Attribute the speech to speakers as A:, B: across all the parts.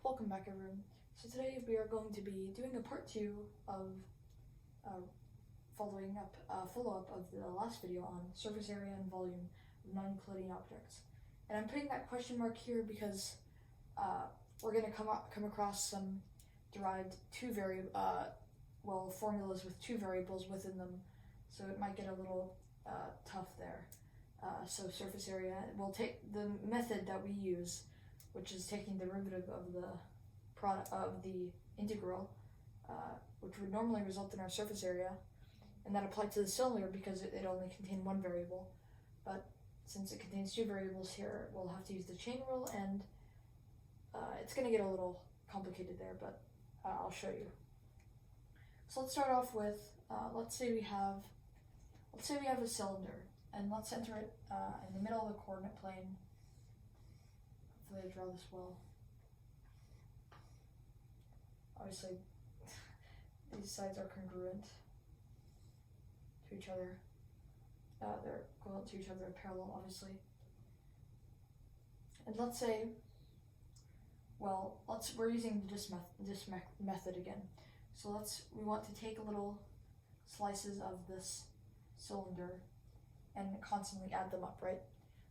A: Welcome back, everyone. So today we are going to be doing a part 2 of follow-up of the last video on surface area and volume of non-Euclidean objects. And I'm putting that question mark here because we're going to come across some derived formulas with two variables within them, so it might get a little tough there. So surface area, we'll take the method that we use, which is taking the derivative of the product of the integral, which would normally result in our surface area, and that applied to the cylinder because it only contained one variable. But since it contains two variables here, we'll have to use the chain rule, and it's going to get a little complicated there, but I'll show you. So let's start off with let's say we have a cylinder, and let's center it in the middle of the coordinate plane. Hopefully I draw this well. Obviously, these sides are congruent to each other. They're equivalent to each other, parallel, obviously. And let's say, we're using this method again. So we want to take little slices of this cylinder and constantly add them up, right?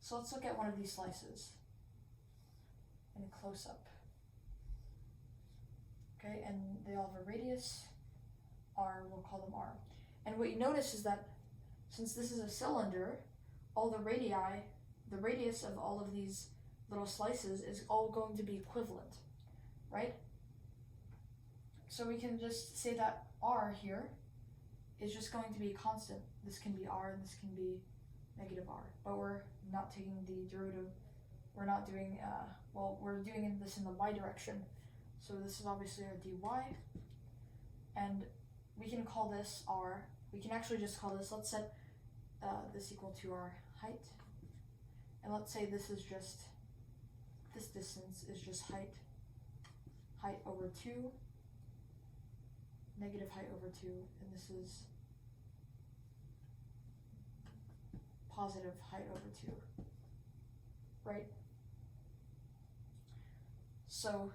A: So let's look at one of these slices in a close-up. Okay, and they all have a radius, r, we'll call them r. And what you notice is that since this is a cylinder, all the radius of all of these little slices is all going to be equivalent, right? So we can just say that r here is just going to be constant. This can be r and this can be negative r, but we're not taking the derivative. We're not doing, we're doing this in the y direction. So this is obviously our dy, and we can call this r. We can actually just call this, let's set this equal to our height, and let's say this distance is just height over 2, negative height over 2, and this is positive height over 2, right? So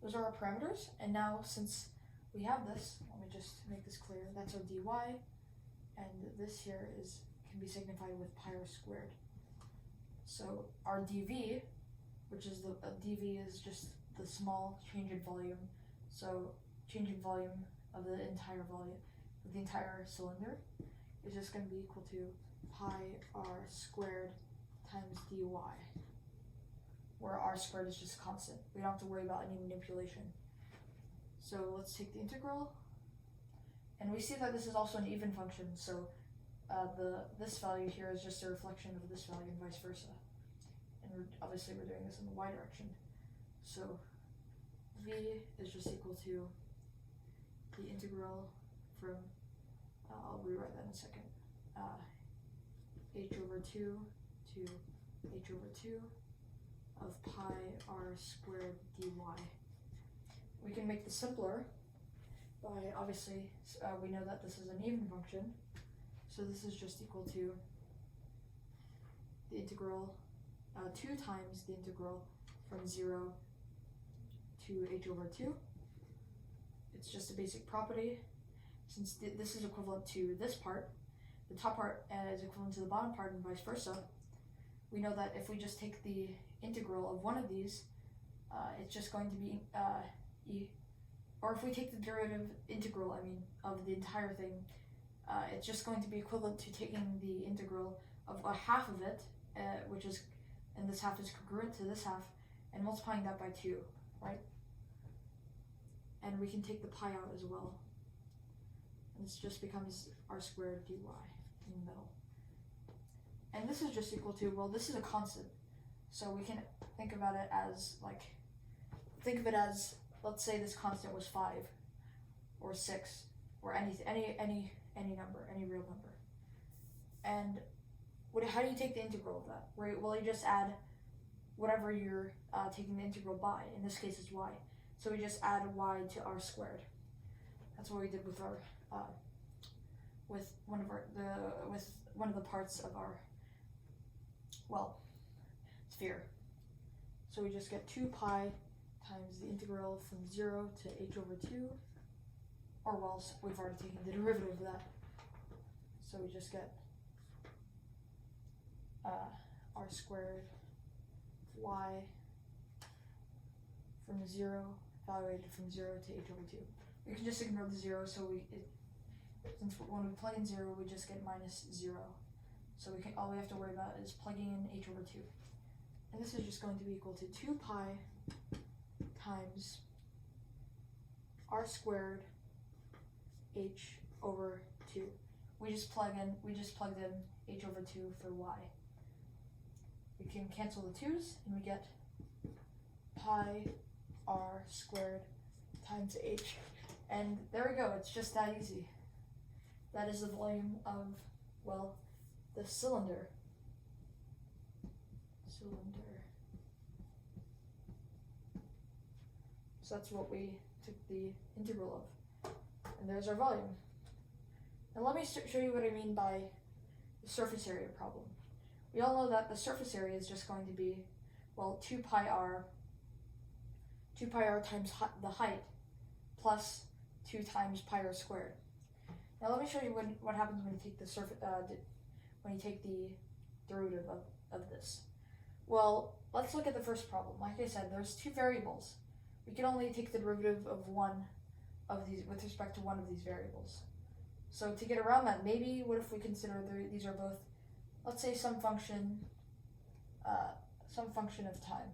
A: those are our parameters, and now since we have this, let me just make this clear, that's our dy, and this here can be signified with pi r squared. So our dv, which is dv is just the small change in volume, so change in volume of the entire cylinder is just going to be equal to pi r squared times dy, where r squared is just constant. We don't have to worry about any manipulation. So let's take the integral, and we see that this is also an even function, so this value here is just a reflection of this value and vice versa. And obviously we're doing this in the y direction. So v is just equal to the integral from, I'll rewrite that in a second, h over 2 to h over 2 of pi r squared dy. We can make this simpler by, obviously, we know that this is an even function, so this is just equal to the integral, 2 times the integral from 0 to h over 2. It's just a basic property. Since this is equivalent to this part, the top part is equivalent to the bottom part and vice versa, we know that if we just take the integral of one of these, it's just going to be or if we take the derivative integral, of the entire thing, it's just going to be equivalent to taking the integral of a half of it, and this half is congruent to this half, and multiplying that by 2, right? And we can take the pi out as well, and this just becomes r squared dy in the middle. And this is just equal to, this is a constant, so we can think about it as let's say this constant was 5 or 6 or any number, any real number. And how do you take the integral of that? Well, you just add whatever you're taking the integral by. In this case, it's y. So we just add y to r squared. That's what we did with our with one of the parts of our sphere. So we just get 2 pi times the integral from 0 to h over 2, or well, we've already taken the derivative of that, so we just get r squared y from 0, evaluated from 0 to h over 2. We can just ignore the 0, so since when we plug in 0, we just get minus 0. So all we have to worry about is plugging in h over 2. And this is just going to be equal to 2 pi times r squared h over 2. We just plugged in h over 2 for y. We can cancel the 2's and we get pi r squared times h. And there we go, it's just that easy. That is the volume of, well, the cylinder. So that's what we took the integral of. And there's our volume. Now let me show you what I mean by the surface area problem. We all know that the surface area is just going to be, well, 2 pi r times the height plus 2 times pi r squared. Now let me show you what happens when you take the derivative of this. Well, let's look at the first problem. Like I said, there's 2 variables. We can only take the derivative of one of these with respect to one of these variables. So to get around that, maybe what if we consider these are both, let's say, some function of time.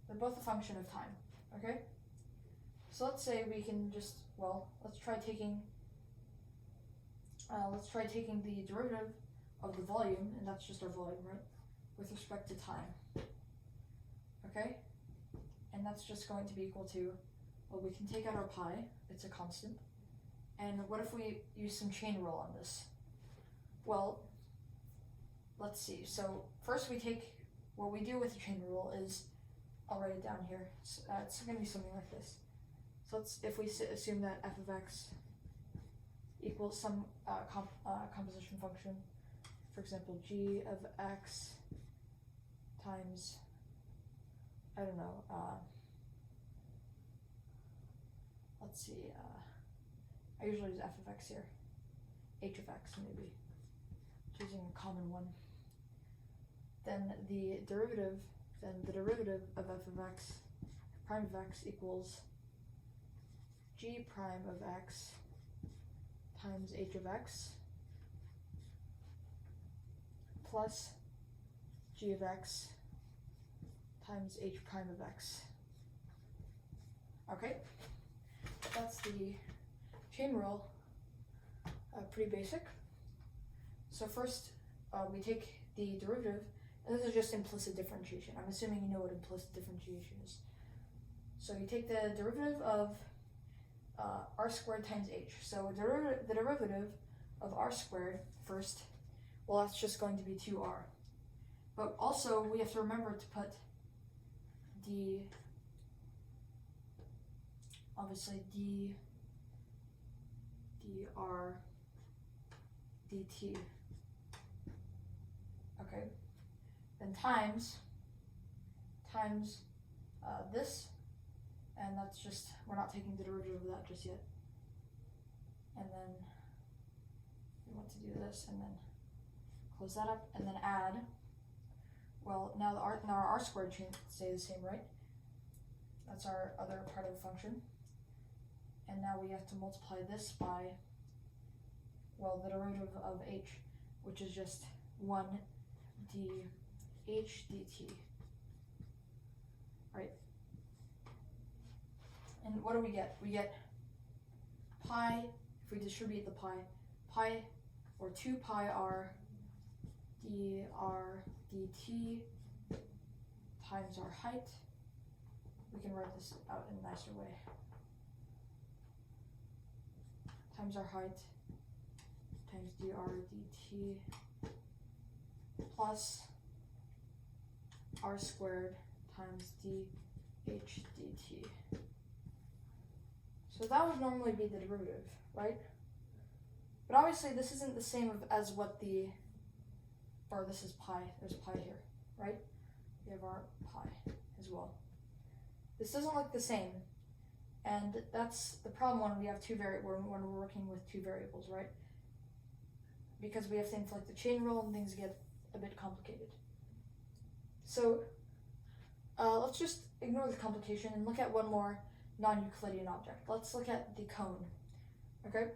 A: They're both a function of time. Okay. So let's say we can just, well, let's try taking the derivative of the volume, and that's just our volume, right, with respect to time. Okay? And that's just going to be equal to, well, we can take out our pi, it's a constant. And what if we use some chain rule on this? Well, let's see. So first what we do with the chain rule is, I'll write it down here. It's going to be something like this. So if we assume that f of x equals some composition function, for example, g of x times, I don't know, let's see, I usually use f of x here, h of x maybe, choosing a common one. Then the derivative of f of x, prime of x equals g prime of x times h of x plus g of x times h prime of x. Okay, that's the chain rule, pretty basic. So first we take the derivative, and this is just implicit differentiation. I'm assuming you know what implicit differentiation is. So you take the derivative of r squared times h. So the derivative of r squared first, well, that's just going to be 2r. But also we have to remember to put obviously dr dt. Okay, then times this, and that's just, we're not taking the derivative of that just yet. And then we want to do this, and then close that up, and then add. Well, now our r squared should stay the same, right? That's our other part of the function. And now we have to multiply this by, well, the derivative of h, which is just 1 dh dt, right? And what do we get? We get pi, if we distribute the pi, or 2 pi r dr dt times our height. We can write this out in a nicer way. Times our height times dr dt plus r squared times dh dt. So that would normally be the derivative, right? But obviously this isn't the same as what or this is pi, there's pi here, right? We have our pi as well. This doesn't look the same, and that's the problem when we have when we're working with two variables, right? Because we have things like the chain rule and things get a bit complicated. So let's just ignore the complication and look at one more non-Euclidean object. Let's look at the cone. Okay.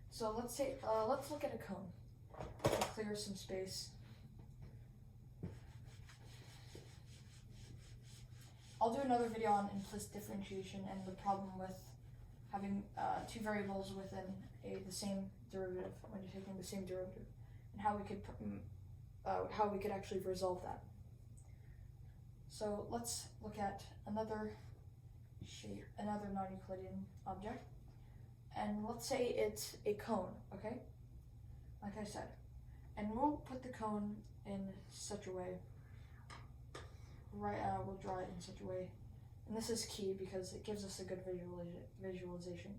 A: So let's look at a cone. To clear some space. I'll do another video on implicit differentiation and the problem with having two variables within the same derivative when you're taking the same derivative, and how we could actually resolve that. So let's look at another shape, another non-Euclidean object, and let's say it's a cone, okay? Like I said, and we'll put the cone in such a way. Right, we'll draw it in such a way, and this is key because it gives us a good visualization,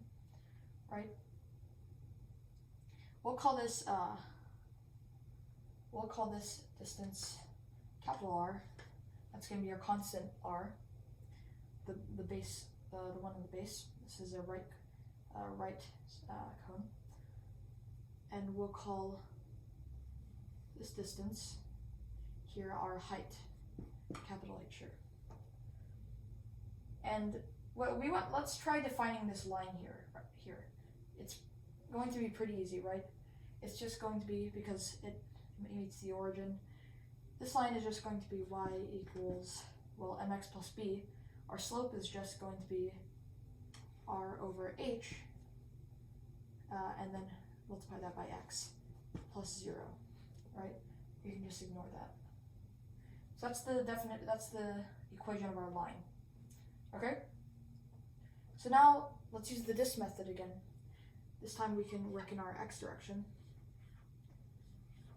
A: right? We'll call this distance capital R. That's going to be our constant R. The base, the one in the base. This is a right cone, and we'll call this distance here our height. Capital H here. And what we want, let's try defining this line here. It's going to be pretty easy, right? It's just going to be, because it meets the origin, this line is just going to be y equals, well, mx plus b. Our slope is just going to be r over h, and then multiply that by x plus 0, right? You can just ignore that. So that's the equation of our line. Okay? So now let's use the disk method again. This time we can work in our x direction.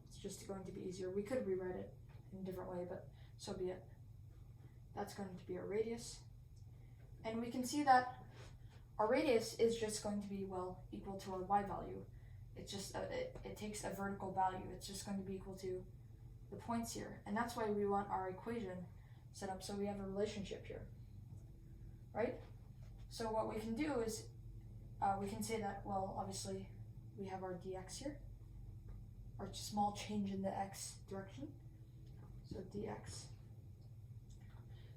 A: It's just going to be easier. We could rewrite it in a different way, but so be it. That's going to be our radius. And we can see that our radius is just going to be, well, equal to our y value. It's just, it takes a vertical value. It's just going to be equal to the points here, and that's why we want our equation set up so we have a relationship here, right? So what we can do is we can say that, well, obviously we have our dx here, our small change in the x direction, so dx.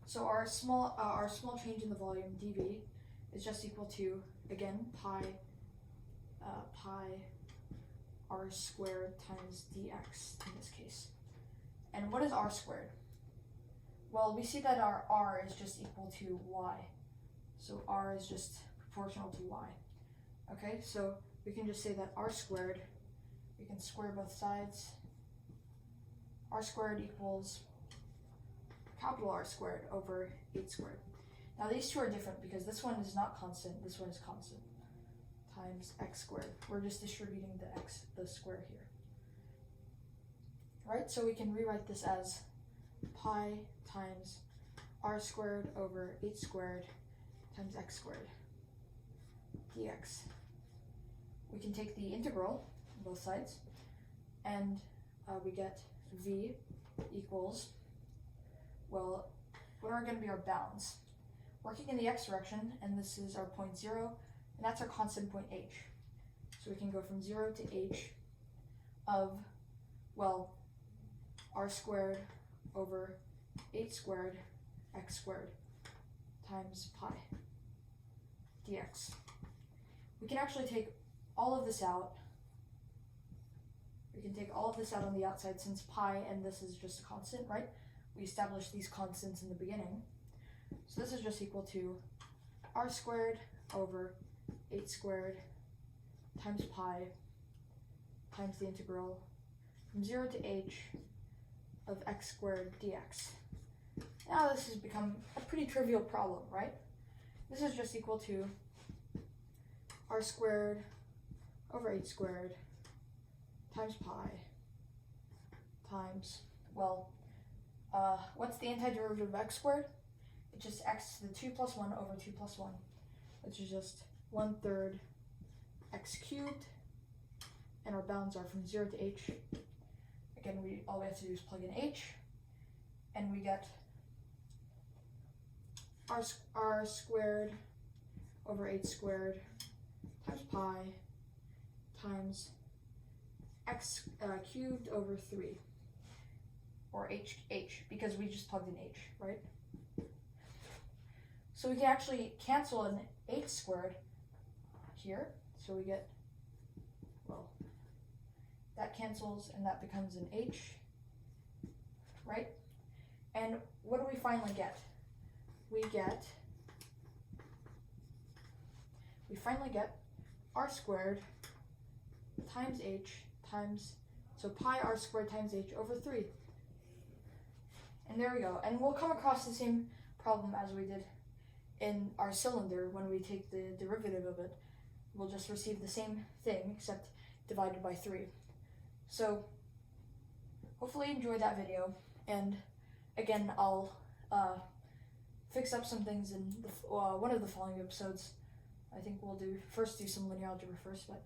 A: So our small change in the volume dv is just equal to, again, pi r squared times dx in this case. And what is r squared? Well, we see that our r is just equal to y. So r is just proportional to y. Okay, so we can just say that r squared, we can square both sides. R squared equals capital R squared over 8 squared. Now these two are different because this one is not constant, this one is constant, times x squared. We're just distributing the square here. Right, so we can rewrite this as pi times r squared over 8 squared times x squared dx. We can take the integral on both sides, and we get v equals, well, what are going to be our bounds? Working in the x direction, and this is our point 0, and that's our constant point h. So we can go from 0 to h of, well, r squared over 8 squared x squared times pi dx. We can actually take all of this out. We can take all of this out on the outside since pi and this is just a constant, right? We established these constants in the beginning. So this is just equal to r squared over 8 squared times pi times the integral from 0 to h of x squared dx. Now this has become a pretty trivial problem, right? This is just equal to r squared over 8 squared times pi times, well, what's the antiderivative of x squared? It's just x to the 2 plus 1 over 2 plus 1, which is just 1/3 x cubed, and our bounds are from 0 to h. Again, all we have to do is plug in h, and we get r squared over h squared times pi times x cubed over 3, or h, because we just plugged in h, right? So we can actually cancel an h squared here, so we get, well, that cancels and that becomes an h, right? And what do we finally get? We finally get r squared times h times, so pi r squared times h over 3. And there we go. And we'll come across the same problem as we did in our cylinder when we take the derivative of it. We'll just receive the same thing except divided by 3. So hopefully you enjoyed that video, and again I'll fix up some things in one of the following episodes. I think we'll first do some linear algebra first, but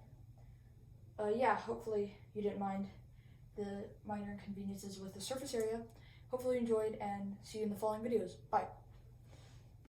A: yeah, hopefully you didn't mind the minor inconveniences with the surface area. Hopefully you enjoyed, and see you in the following videos. Bye.